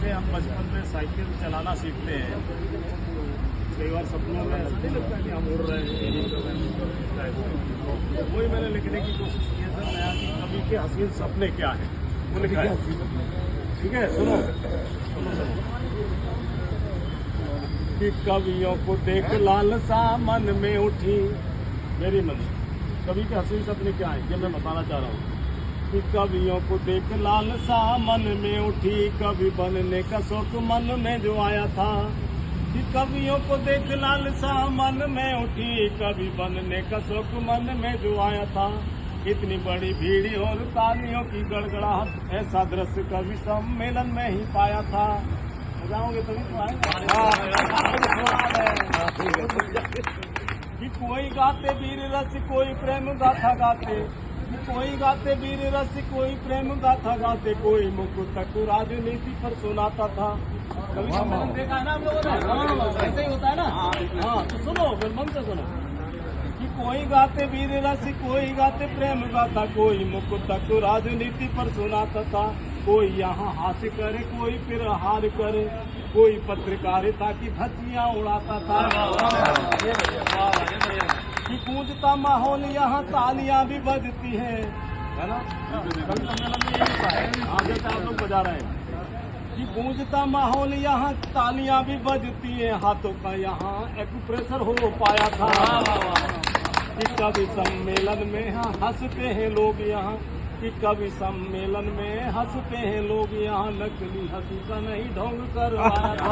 जैसे हम बचपन में साइकिल चलाना सीखते हैं, कई बार सपनों में नहीं लगता कि हम उड़ रहे हैं, तो वही मैंने लिखने की कोशिश की है सर। नया कि कभी के हसीन सपने क्या है वो लिखा है। ठीक है, सुनो कि कवियों को देख लालसा मन में उठी मेरी मन। कवि के हसीन सपने क्या है ये मैं बताना चाह रहा हूँ कि कवियों को देख लालसा मन में उठी, कवि बनने का शौक मन में जो आया था। कि कवियों को देख लालसा मन में उठी, कवि बनने का शौक मन में जो आया था। इतनी बड़ी भीड़ और तालियों की गड़गड़ाहट, ऐसा दृश्य कवि सम्मेलन में ही पाया था। जाओगे तभी तो आएंगे। कि कोई गाते वीर रस, कोई प्रेम गाथा गाते, कोई गाते वीर रस, कोई प्रेम गाथा गाते, कोई मुकुट तक राजनीति पर सुनाता था। कभी सम्मेलन देखा है ना हम लोगों ने, ऐसे ही होता है ना। हाँ तो सुनो, फिर मन से सुनो कि कोई गाते वीर रस, कोई गाते प्रेम गाथा, कोई मुकुट तक राजनीति पर सुनाता था। कोई यहाँ हास्य करे, कोई फिर हार करे, कोई पत्रकारिता की धज्जियां उड़ाता था। कि गूंजता माहौल यहाँ तालियां भी बजती है ना। आगे से आप लोग बजा रहे हैं कि गूंजता माहौल यहाँ तालियां भी बजती है, हाथों का यहाँ एक्सप्रेशर हो पाया था। कि कवि सम्मेलन में हंसते हैं लोग यहाँ, कि कवि सम्मेलन में हंसते हैं लोग यहाँ, नकली हंसी का नहीं ढोंग करवाया था।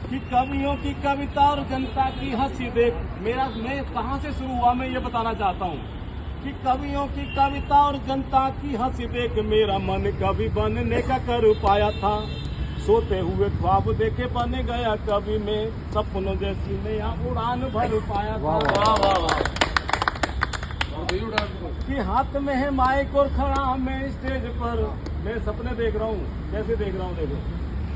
कि कवियों की कविता और जनता की हंसी देख मैं कहाँ से शुरू हुआ मैं ये बताना चाहता हूँ। कि कवियों की कविता और जनता की हंसी देख मेरा मन कवि बनने का कर पाया था। सोते हुए ख्वाब देखे बन गया कवि में, सपनों जैसी नया उड़ान भर पाया था। कि हाथ में है माइक और खड़ा मैं स्टेज पर, मैं सपने देख रहा हूँ, कैसे देख रहा हूँ देखो।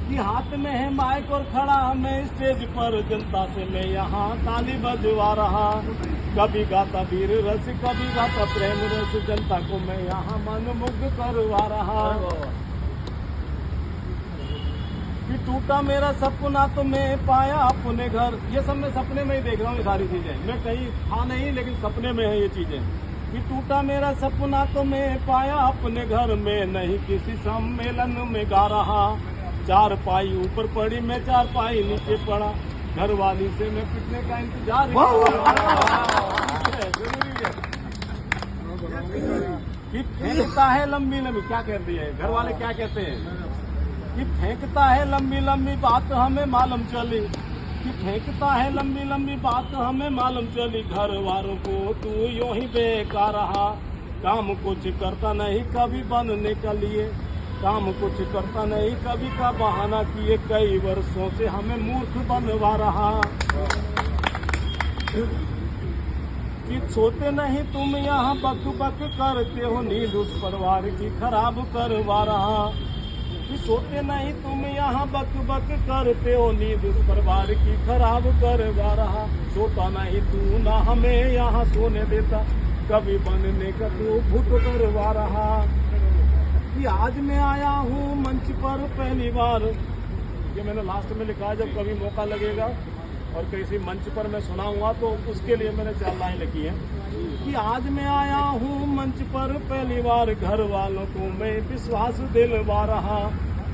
कि हाथ में है माइक और खड़ा मैं स्टेज पर, जनता से मैं यहाँ ताली बजवा रहा। कभी गाता वीर रस, कभी गाता प्रेम रस, जनता को मैं यहाँ मन मुग्ध करवा रहा। कि टूटा मेरा सपना तो मैं पाया अपने घर, ये सब मैं सपने में ही देख रहा हूँ। ये सारी चीजें मैं कहीं था नहीं, लेकिन सपने में है ये चीजें। कि टूटा मेरा सपना तो मैं पाया अपने घर में, नहीं किसी सम्मेलन में गा रहा। चार पाई ऊपर पड़ी मैं, चार पाई नीचे पड़ा, घर वाली से मैं पिटने का इंतजार। कि फेंकता है लंबी लंबी, क्या कहती है घर वाले, क्या कहते हैं कि फेंकता है लंबी लंबी बात हमें मालूम चली। कि फेंकता है लंबी लंबी बात हमें मालूम चली, घर वालों को तू यूं ही बेकार रहा। काम कुछ करता नहीं कभी बनने के लिए, काम कुछ करता नहीं कभी का बहाना किए, कई वर्षों से हमें मूर्ख बनवा रहा। कि सोते नहीं तुम यहाँ बक बक करते हो, नींद उस परिवार की खराब करवा रहा। कि सोते नहीं तुम यहाँ बक बक करते हो, नींद उस परिवार की खराब करवा रहा। सोता नहीं तू ना हमें यहाँ सोने देता, कभी बनने का तू भूत करवा रहा। कि आज मैं आया हूँ मंच पर पहली बार, ये मैंने लास्ट में लिखा है, जब कभी मौका लगेगा और किसी मंच पर मैं सुनाऊंगा तो उसके लिए मैंने 4 लाइन लिखी है। कि आज मैं आया हूँ मंच पर पहली बार, घर वालों को मैं विश्वास दिलवा रहा।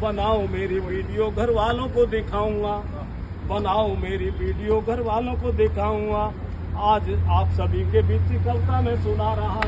बनाओ मेरी वीडियो घर वालों को दिखाऊंगा, बनाओ मेरी वीडियो घर वालों को दिखाऊंगा। आज आप सभी के बीच कविता में सुना रहा।